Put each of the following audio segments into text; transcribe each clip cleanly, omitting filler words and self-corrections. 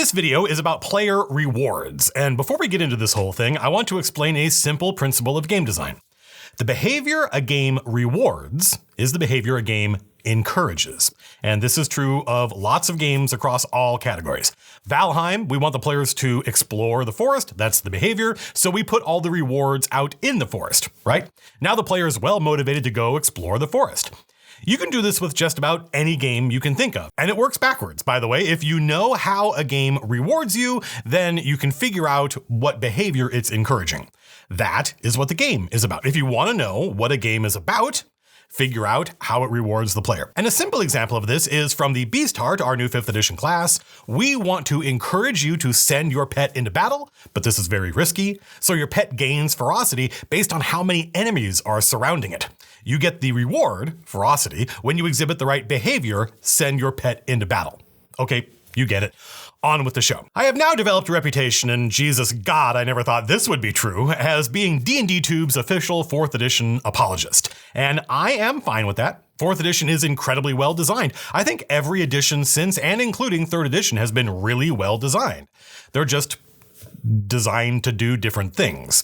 This video is about player rewards, and before we get into this whole thing, I want to explain a simple principle of game design. The behavior a game rewards is the behavior a game encourages. And this is true of lots of games across all categories. Valheim, we want the players to explore the forest. That's the behavior. So we put all the rewards out in the forest, right? Now the player is well motivated to go explore the forest. You can do this with just about any game you can think of. And it works backwards, by the way. If you know how a game rewards you, then you can figure out what behavior it's encouraging. That is what the game is about. If you want to know what a game is about, figure out how it rewards the player. And a simple example of this is from the Beast Heart, our new 5th edition class. We want to encourage you to send your pet into battle, but this is very risky. So your pet gains ferocity based on how many enemies are surrounding it. You get the reward, ferocity, when you exhibit the right behavior, send your pet into battle. Okay, you get it. On with the show. I have now developed a reputation, and Jesus God, I never thought this would be true, as being D&D Tube's official 4th edition apologist. And I am fine with that. 4th edition is incredibly well designed. I think every edition since and including 3rd edition has been really well designed. They're just designed to do different things.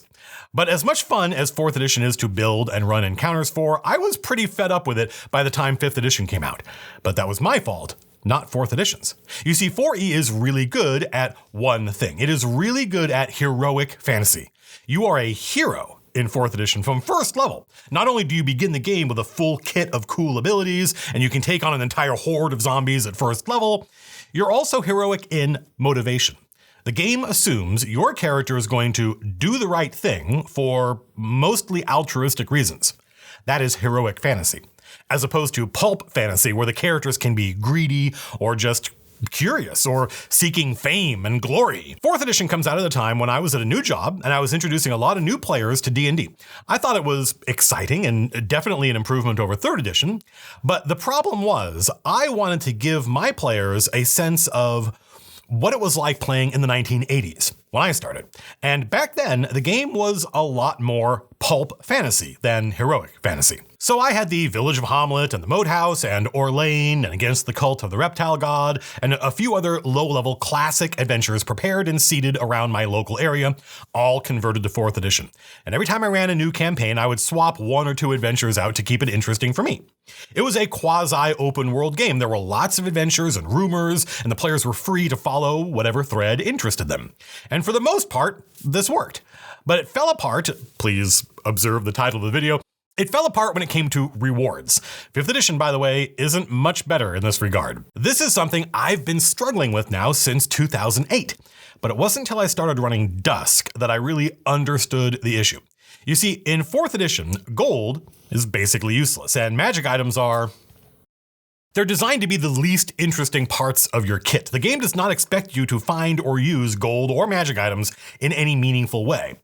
But as much fun as 4th edition is to build and run encounters for, I was pretty fed up with it by the time 5th edition came out. But that was my fault, not 4th edition's. You see, 4E is really good at one thing. It is really good at heroic fantasy. You are a hero in 4th edition from first level. Not only do you begin the game with a full kit of cool abilities, and you can take on an entire horde of zombies at first level, you're also heroic in motivation. The game assumes your character is going to do the right thing for mostly altruistic reasons. That is heroic fantasy, as opposed to pulp fantasy, where the characters can be greedy or just curious or seeking fame and glory. 4th edition comes out at a time when I was at a new job and I was introducing a lot of new players to D&D. I thought it was exciting and definitely an improvement over 3rd edition, but the problem was I wanted to give my players a sense of what it was like playing in the 1980s when I started. And back then, the game was a lot more pulp fantasy than heroic fantasy. So I had the Village of Hamlet and the Moat House and Orlane and Against the Cult of the Reptile God and a few other low-level classic adventures prepared and seated around my local area, all converted to 4th edition. And every time I ran a new campaign, I would swap 1 or 2 adventures out to keep it interesting for me. It was a quasi-open world game. There were lots of adventures and rumors, and the players were free to follow whatever thread interested them. And for the most part, this worked. But it fell apart, please observe the title of the video, it fell apart when it came to rewards. 5th edition, by the way, isn't much better in this regard. This is something I've been struggling with now since 2008. But it wasn't until I started running Dusk that I really understood the issue. You see, in 4th edition, gold is basically useless, and magic items they're designed to be the least interesting parts of your kit. The game does not expect you to find or use gold or magic items in any meaningful way.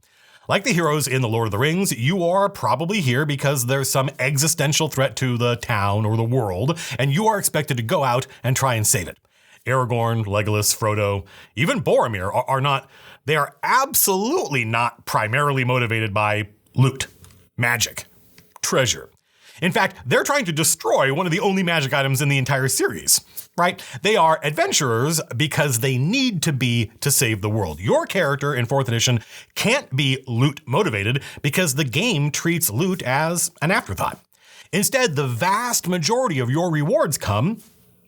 Like the heroes in The Lord of the Rings, you are probably here because there's some existential threat to the town or the world, and you are expected to go out and try and save it. Aragorn, Legolas, Frodo, even Boromir they are absolutely not primarily motivated by loot, magic, treasure. In fact, they're trying to destroy one of the only magic items in the entire series, right? They are adventurers because they need to be to save the world. Your character in 4th edition can't be loot motivated because the game treats loot as an afterthought. Instead, the vast majority of your rewards come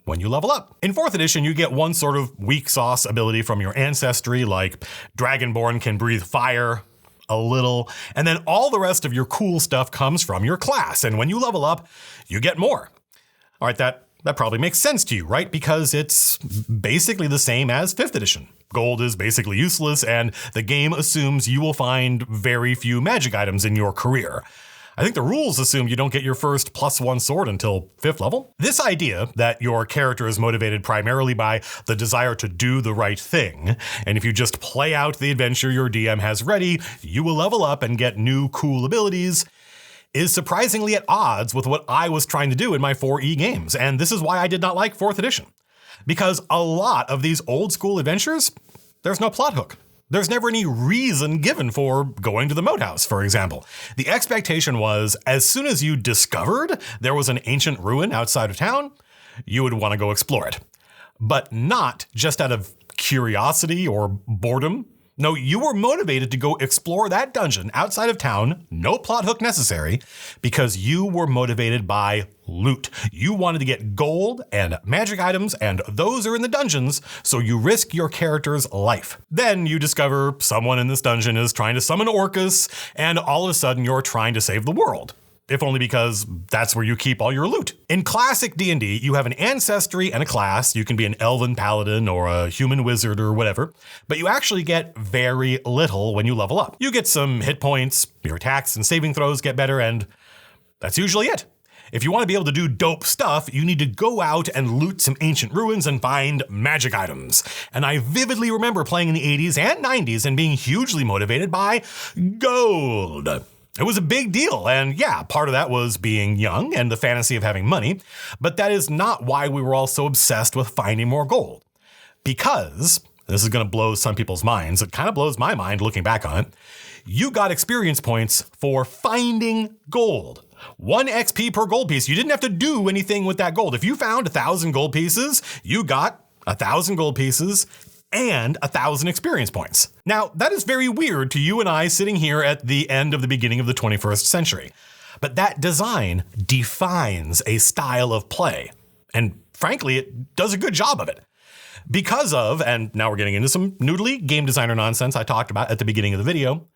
when you level up. In 4th edition, you get one sort of weak sauce ability from your ancestry, like Dragonborn can breathe fire a little, and then all the rest of your cool stuff comes from your class. And when you level up, you get more. All right, that probably makes sense to you, right? Because it's basically the same as 5th edition. Gold is basically useless, and the game assumes you will find very few magic items in your career. I think the rules assume you don't get your first +1 sword until 5th level. This idea that your character is motivated primarily by the desire to do the right thing, and if you just play out the adventure your DM has ready, you will level up and get new cool abilities, is surprisingly at odds with what I was trying to do in my 4E games. And this is why I did not like 4th edition. Because a lot of these old school adventures, there's no plot hook. There's never any reason given for going to the Moat House, for example. The expectation was as soon as you discovered there was an ancient ruin outside of town, you would want to go explore it. But not just out of curiosity or boredom. No, you were motivated to go explore that dungeon outside of town, no plot hook necessary, because you were motivated by loot. You wanted to get gold and magic items, and those are in the dungeons, so you risk your character's life. Then you discover someone in this dungeon is trying to summon Orcus, and all of a sudden you're trying to save the world. If only because that's where you keep all your loot. In classic D&D, you have an ancestry and a class. You can be an elven paladin or a human wizard or whatever, but you actually get very little when you level up. You get some hit points, your attacks and saving throws get better, and that's usually it. If you want to be able to do dope stuff, you need to go out and loot some ancient ruins and find magic items. And I vividly remember playing in the 80s and 90s and being hugely motivated by gold. It was a big deal, and yeah, part of that was being young and the fantasy of having money, but that is not why we were all so obsessed with finding more gold. Because, this is going to blow some people's minds, it kind of blows my mind looking back on it, you got experience points for finding gold. 1 XP per gold piece. You didn't have to do anything with that gold. If you found 1,000 gold pieces, you got 1,000 gold pieces and 1,000 experience points. Now, that is very weird to you and I sitting here at the end of the beginning of the 21st century. But that design defines a style of play. And frankly, it does a good job of it. Because of, and now we're getting into some noodly game designer nonsense I talked about at the beginning of the video,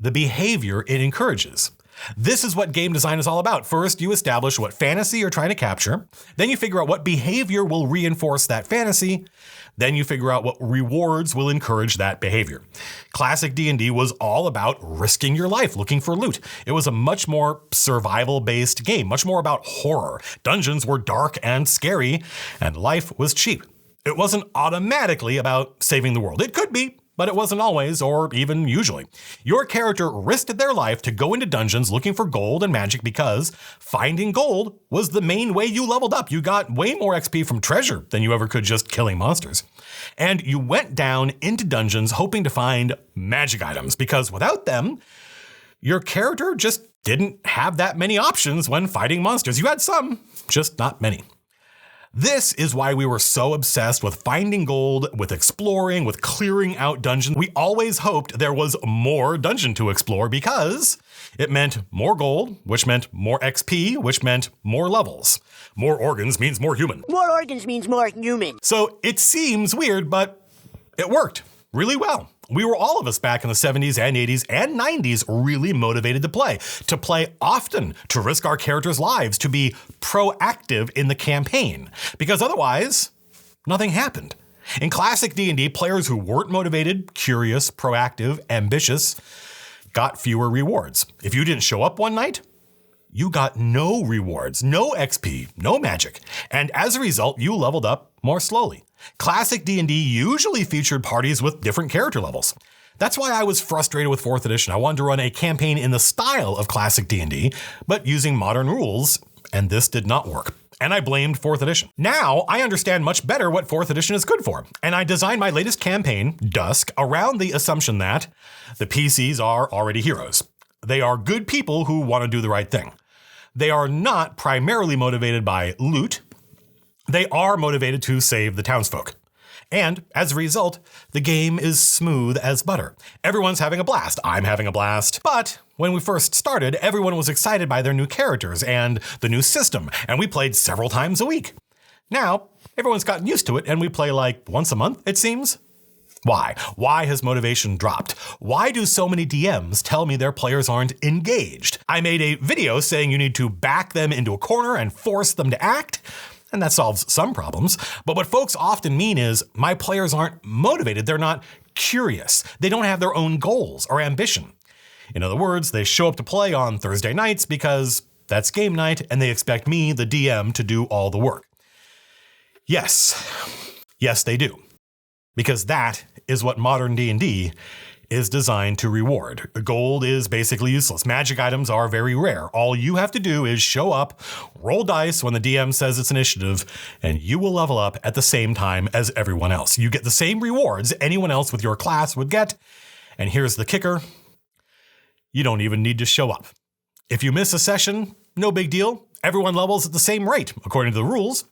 the behavior it encourages. This is what game design is all about. First, you establish what fantasy you're trying to capture. Then you figure out what behavior will reinforce that fantasy. Then you figure out what rewards will encourage that behavior. Classic D&D was all about risking your life, looking for loot. It was a much more survival-based game, much more about horror. Dungeons were dark and scary, and life was cheap. It wasn't automatically about saving the world. It could be, but it wasn't always, or even usually. Your character risked their life to go into dungeons looking for gold and magic because finding gold was the main way you leveled up. You got way more XP from treasure than you ever could just killing monsters. And you went down into dungeons hoping to find magic items because without them, your character just didn't have that many options when fighting monsters. You had some, just not many. This is why we were so obsessed with finding gold, with exploring, with clearing out dungeons. We always hoped there was more dungeon to explore because it meant more gold, which meant more XP, which meant more levels. More organs means more human. More organs means more human. So it seems weird, but it worked really well. We were all of us back in the 70s and 80s and 90s really motivated to play often, to risk our characters' lives, to be proactive in the campaign, because otherwise nothing happened. In classic D&D, players who weren't motivated, curious, proactive, ambitious, got fewer rewards. If you didn't show up one night, you got no rewards, no XP, no magic, and as a result, you leveled up more slowly. Classic D&D usually featured parties with different character levels. That's why I was frustrated with 4th edition. I wanted to run a campaign in the style of classic D&D, but using modern rules, and this did not work. And I blamed 4th edition. Now, I understand much better what 4th edition is good for, and I designed my latest campaign, Dusk, around the assumption that the PCs are already heroes. They are good people who want to do the right thing. They are not primarily motivated by loot. They are motivated to save the townsfolk. And as a result, the game is smooth as butter. Everyone's having a blast. I'm having a blast. But when we first started, everyone was excited by their new characters and the new system, and we played several times a week. Now, everyone's gotten used to it, and we play like once a month, it seems. Why? Why has motivation dropped? Why do so many DMs tell me their players aren't engaged? I made a video saying you need to back them into a corner and force them to act, and that solves some problems. But what folks often mean is my players aren't motivated. They're not curious. They don't have their own goals or ambition. In other words, they show up to play on Thursday nights because that's game night and they expect me, the DM, to do all the work. Yes, they do. Because that is what modern D&D is designed to reward. Gold is basically useless. Magic items are very rare. All you have to do is show up, roll dice when the DM says it's initiative, and you will level up at the same time as everyone else. You get the same rewards anyone else with your class would get. And here's the kicker. You don't even need to show up. If you miss a session, no big deal. Everyone levels at the same rate, according to the rules.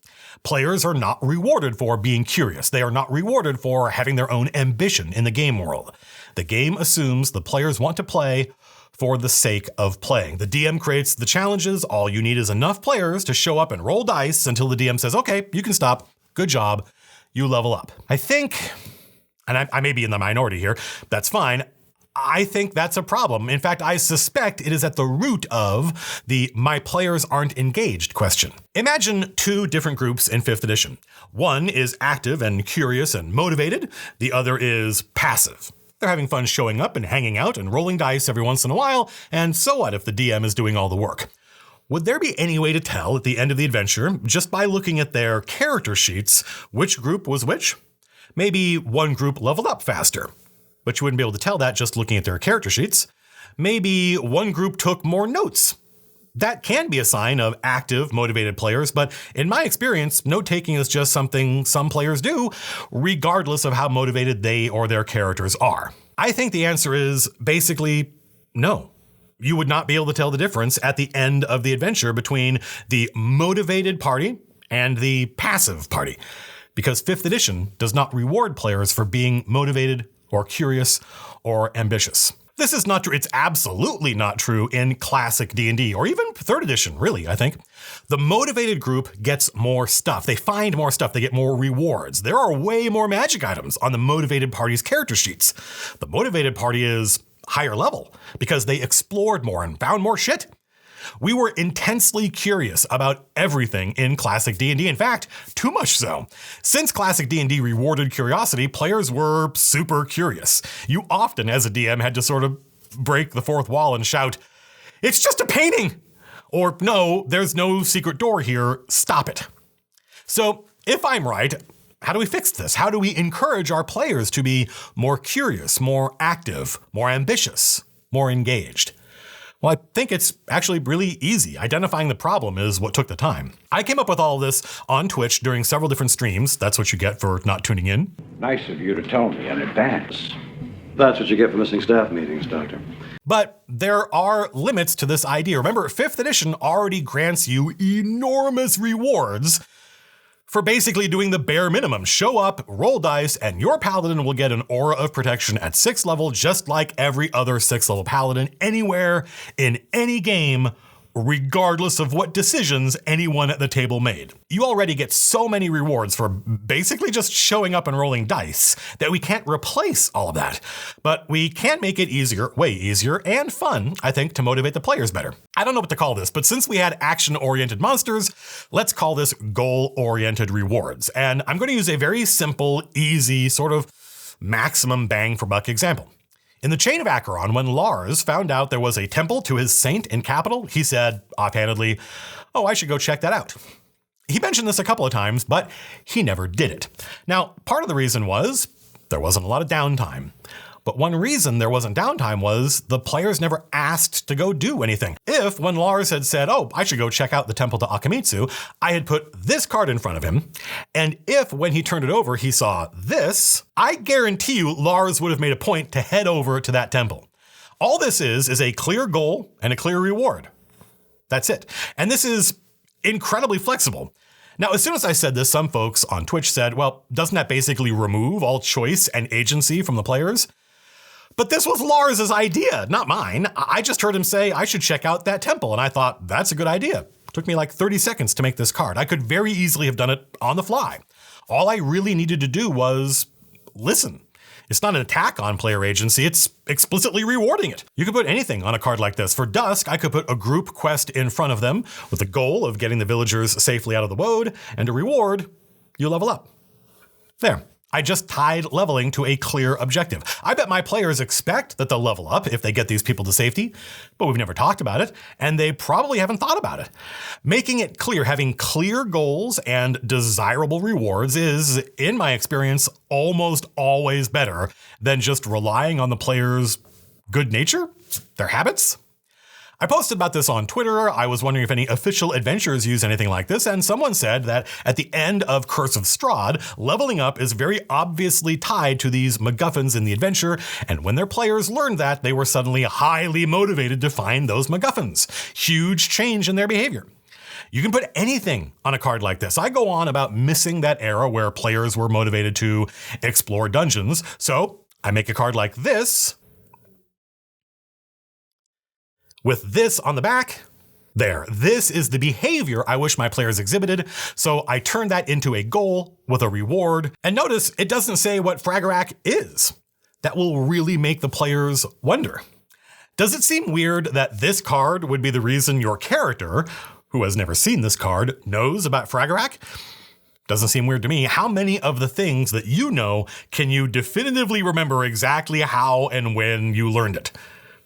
Players are not rewarded for being curious. They are not rewarded for having their own ambition in the game world. The game assumes the players want to play for the sake of playing. The DM creates the challenges. All you need is enough players to show up and roll dice until the DM says, okay, you can stop. Good job. You level up. I think, and I may be in the minority here, that's fine. I think that's a problem. In fact, I suspect it is at the root of the my players aren't engaged question. Imagine two different groups in 5th edition. One is active and curious and motivated. The other is passive. They're having fun showing up and hanging out and rolling dice every once in a while, and so what if the DM is doing all the work? Would there be any way to tell at the end of the adventure, just by looking at their character sheets, which group was which? Maybe one group leveled up faster, but you wouldn't be able to tell that just looking at their character sheets. Maybe one group took more notes. That can be a sign of active, motivated players, but in my experience, note-taking is just something some players do, regardless of how motivated they or their characters are. I think the answer is basically no. You would not be able to tell the difference at the end of the adventure between the motivated party and the passive party, because 5th edition does not reward players for being motivated or curious or ambitious. This is not true. It's absolutely not true in classic D&D or even 3rd edition, really, I think. The motivated group gets more stuff. They find more stuff. They get more rewards. There are way more magic items on the motivated party's character sheets. The motivated party is higher level because they explored more and found more shit. We were intensely curious about everything in classic D&D. In fact, too much so. Since classic D&D rewarded curiosity, players were super curious. You often, as a DM, had to sort of break the fourth wall and shout, "It's just a painting!" Or, "No, there's no secret door here. Stop it." So, if I'm right, how do we fix this? How do we encourage our players to be more curious, more active, more ambitious, more engaged? Well, I think it's actually really easy. Identifying the problem is what took the time. I came up with all of this on Twitch during several different streams. That's what you get for not tuning in. Nice of you to tell me in advance. That's what you get for missing staff meetings, Doctor. But there are limits to this idea. Remember, 5th edition already grants you enormous rewards for basically doing the bare minimum. Show up, roll dice, and your paladin will get an aura of protection at 6th level, just like every other 6th level paladin anywhere in any game, regardless of what decisions anyone at the table made. You already get so many rewards for basically just showing up and rolling dice that we can't replace all of that. But we can make it easier, way easier, and fun, I think, to motivate the players better. I don't know what to call this, but since we had action-oriented monsters, let's call this goal-oriented rewards. And I'm going to use a very simple, easy, sort of maximum bang for buck example. In the Chain of Acheron, when Lars found out there was a temple to his saint in Capital, he said offhandedly, "Oh, I should go check that out." He mentioned this a couple of times, but he never did it. Now, part of the reason was there wasn't a lot of downtime. But one reason there wasn't downtime was the players never asked to go do anything. If, when Lars had said, "Oh, I should go check out the temple to Akamitsu," I had put this card in front of him, and if, when he turned it over, he saw this, I guarantee you Lars would have made a point to head over to that temple. All this is a clear goal and a clear reward. That's it. And this is incredibly flexible. Now, as soon as I said this, some folks on Twitch said, well, doesn't that basically remove all choice and agency from the players? But this was Lars's idea, not mine. I just heard him say I should check out that temple, and I thought, that's a good idea. It took me like 30 seconds to make this card. I could very easily have done it on the fly. All I really needed to do was listen. It's not an attack on player agency, it's explicitly rewarding it. You could put anything on a card like this. For Dusk, I could put a group quest in front of them with the goal of getting the villagers safely out of the woad, and a reward, you level up. There. I just tied leveling to a clear objective. I bet my players expect that they'll level up if they get these people to safety, but we've never talked about it, and they probably haven't thought about it. Making it clear, having clear goals and desirable rewards is, in my experience, almost always better than just relying on the players' good nature, their habits. I posted about this on Twitter. I was wondering if any official adventures use anything like this, and someone said that at the end of Curse of Strahd, leveling up is very obviously tied to these MacGuffins in the adventure, and when their players learned that, they were suddenly highly motivated to find those MacGuffins. Huge change in their behavior. You can put anything on a card like this. I go on about missing that era where players were motivated to explore dungeons. So I make a card like this with this on the back. There, this is the behavior I wish my players exhibited, so I turn that into a goal with a reward. And notice it doesn't say what Fragarack is. That will really make the players wonder. Does it seem weird that this card would be the reason your character, who has never seen this card, knows about Fragarack? Doesn't seem weird to me. How many of the things that you know can you definitively remember exactly how and when you learned it?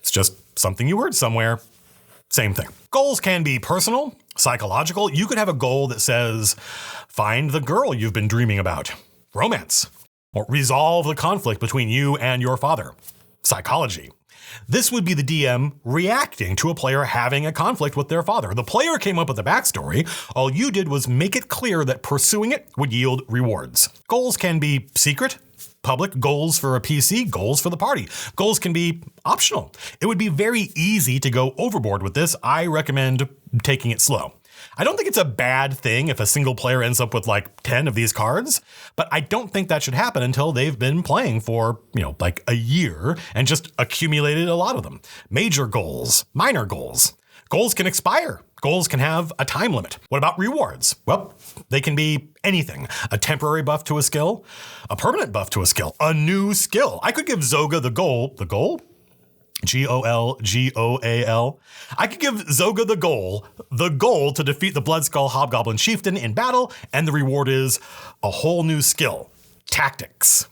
It's just something you heard somewhere. Same thing. Goals can be personal, psychological. You could have a goal that says, find the girl you've been dreaming about. Romance. Or resolve the conflict between you and your father. Psychology. This would be the DM reacting to a player having a conflict with their father. The player came up with a backstory. All you did was make it clear that pursuing it would yield rewards. Goals can be secret, public, goals for a PC, goals for the party. Goals can be optional. It would be very easy to go overboard with this. I recommend taking it slow. I don't think it's a bad thing if a single player ends up with like 10 of these cards, but I don't think that should happen until they've been playing for, like a year and just accumulated a lot of them. Major goals, minor goals. Goals can expire. Goals can have a time limit. What about rewards? Well, they can be anything. A temporary buff to a skill, a permanent buff to a skill, a new skill. I could give Zoga the goal? Golgoal. I could give Zoga the goal to defeat the Bloodskull Hobgoblin Chieftain in battle, and the reward is a whole new skill, tactics.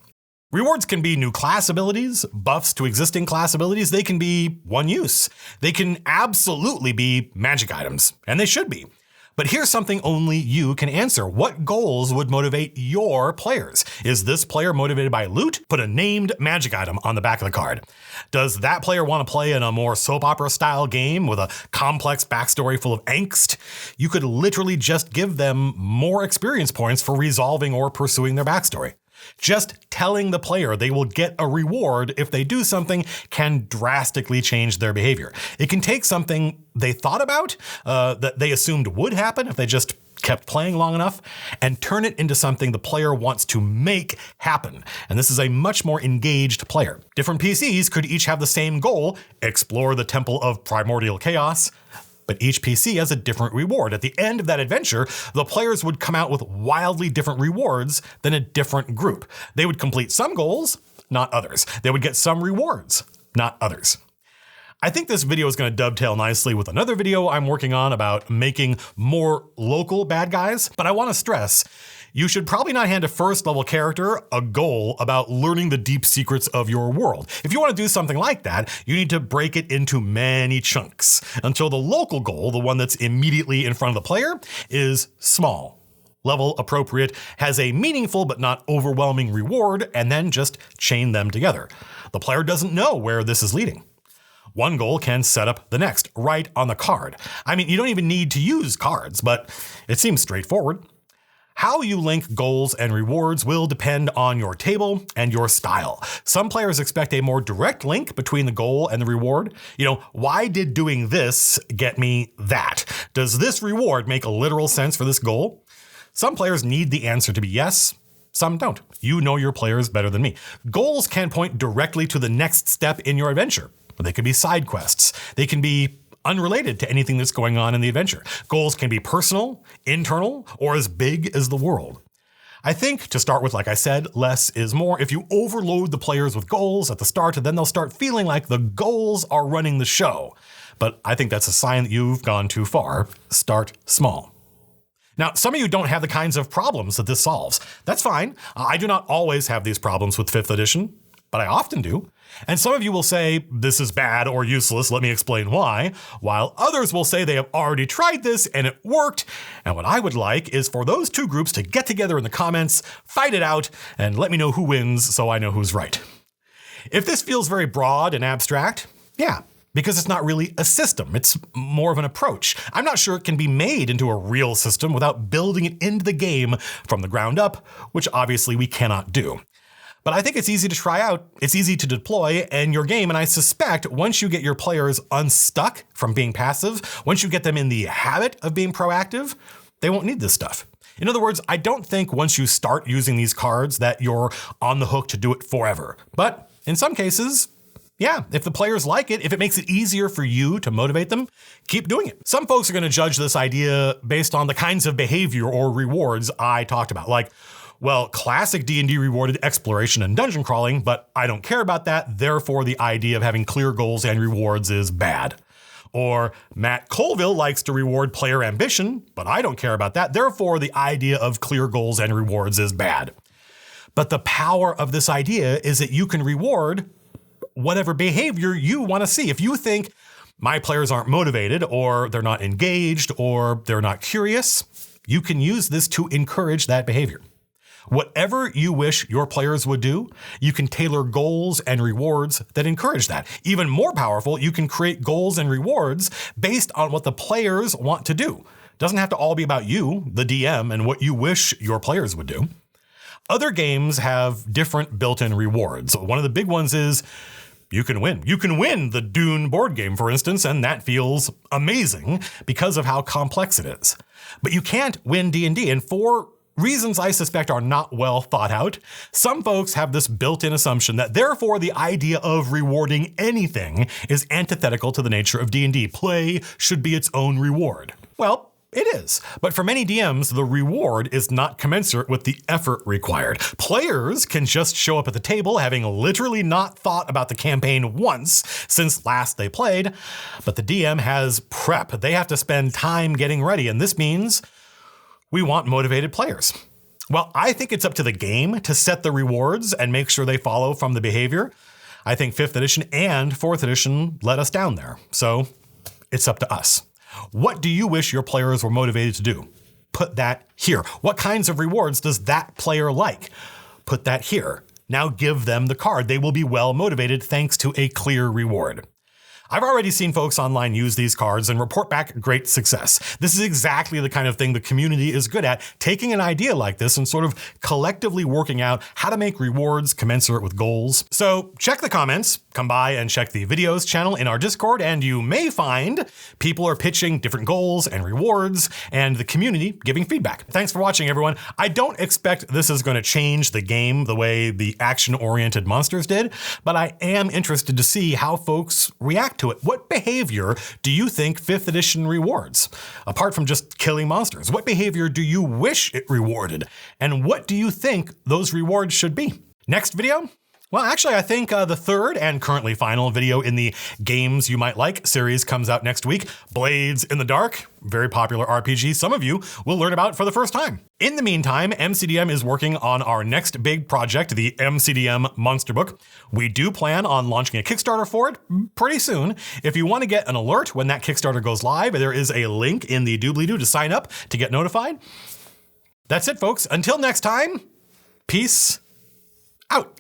Rewards can be new class abilities, buffs to existing class abilities. They can be one use. They can absolutely be magic items, and they should be. But here's something only you can answer. What goals would motivate your players? Is this player motivated by loot? Put a named magic item on the back of the card. Does that player want to play in a more soap opera style game with a complex backstory full of angst? You could literally just give them more experience points for resolving or pursuing their backstory. Just telling the player they will get a reward if they do something can drastically change their behavior. It can take something they thought about, that they assumed would happen if they just kept playing long enough, and turn it into something the player wants to make happen. And this is a much more engaged player. Different PCs could each have the same goal, explore the Temple of Primordial Chaos, but each PC has a different reward. At the end of that adventure, the players would come out with wildly different rewards than a different group. They would complete some goals, not others. They would get some rewards, not others. I think this video is going to dovetail nicely with another video I'm working on about making more local bad guys, but I want to stress, you should probably not hand a first level character a goal about learning the deep secrets of your world. If you want to do something like that, you need to break it into many chunks until the local goal, the one that's immediately in front of the player, is small, level appropriate, has a meaningful but not overwhelming reward, and then just chain them together. The player doesn't know where this is leading. One goal can set up the next right on the card. I mean, you don't even need to use cards, but it seems straightforward. How you link goals and rewards will depend on your table and your style. Some players expect a more direct link between the goal and the reward. Why did doing this get me that? Does this reward make a literal sense for this goal? Some players need the answer to be yes. Some don't. You know your players better than me. Goals can point directly to the next step in your adventure. They can be side quests. They can be unrelated to anything that's going on in the adventure. Goals can be personal, internal, or as big as the world. I think, to start with, like I said, less is more. If you overload the players with goals at the start, then they'll start feeling like the goals are running the show. But I think that's a sign that you've gone too far. Start small. Now, some of you don't have the kinds of problems that this solves. That's fine. I do not always have these problems with 5th edition, but I often do. And some of you will say, this is bad or useless, let me explain why, while others will say they have already tried this and it worked. And what I would like is for those two groups to get together in the comments, fight it out, and let me know who wins so I know who's right. If this feels very broad and abstract, yeah, because it's not really a system, it's more of an approach. I'm not sure it can be made into a real system without building it into the game from the ground up, which obviously we cannot do. But I think it's easy to try out, it's easy to deploy in your game, and I suspect once you get your players unstuck from being passive, once you get them in the habit of being proactive, they won't need this stuff. In other words, I don't think once you start using these cards that you're on the hook to do it forever. But in some cases, yeah, if the players like it, if it makes it easier for you to motivate them, keep doing it. Some folks are going to judge this idea based on the kinds of behavior or rewards I talked about. Like, well, classic D&D rewarded exploration and dungeon crawling, but I don't care about that. Therefore, the idea of having clear goals and rewards is bad. Or Matt Colville likes to reward player ambition, but I don't care about that. Therefore, the idea of clear goals and rewards is bad. But the power of this idea is that you can reward whatever behavior you want to see. If you think my players aren't motivated, or they're not engaged, or they're not curious, you can use this to encourage that behavior. Whatever you wish your players would do, you can tailor goals and rewards that encourage that. Even more powerful, you can create goals and rewards based on what the players want to do. It doesn't have to all be about you, the DM, and what you wish your players would do. Other games have different built-in rewards. One of the big ones is you can win. You can win the Dune board game, for instance, and that feels amazing because of how complex it is. But you can't win D&D, and for reasons I suspect are not well thought out, some folks have this built-in assumption that therefore the idea of rewarding anything is antithetical to the nature of D&D. Play should be its own reward. Well, it is, but for many DMs, the reward is not commensurate with the effort required. Players can just show up at the table having literally not thought about the campaign once since last they played, but the DM has prep. They have to spend time getting ready, and this means we want motivated players. Well, I think it's up to the game to set the rewards and make sure they follow from the behavior. I think 5th edition and 4th edition let us down there, so it's up to us. What do you wish your players were motivated to do? Put that here. What kinds of rewards does that player like? Put that here. Now give them the card. They will be well motivated thanks to a clear reward. I've already seen folks online use these cards and report back great success. This is exactly the kind of thing the community is good at, taking an idea like this and sort of collectively working out how to make rewards commensurate with goals. So check the comments, come by and check the videos channel in our Discord, and you may find people are pitching different goals and rewards and the community giving feedback. Thanks for watching, everyone. I don't expect this is going to change the game the way the action-oriented monsters did, but I am interested to see how folks react to it. What behavior do you think 5th edition rewards? Apart from just killing monsters, what behavior do you wish it rewarded? And what do you think those rewards should be? Next video? Well, actually, I think the third and currently final video in the Games You Might Like series comes out next week. Blades in the Dark, very popular RPG some of you will learn about for the first time. In the meantime, MCDM is working on our next big project, the MCDM Monster Book. We do plan on launching a Kickstarter for it pretty soon. If you want to get an alert when that Kickstarter goes live, there is a link in the doobly-doo to sign up to get notified. That's it, folks. Until next time, peace out.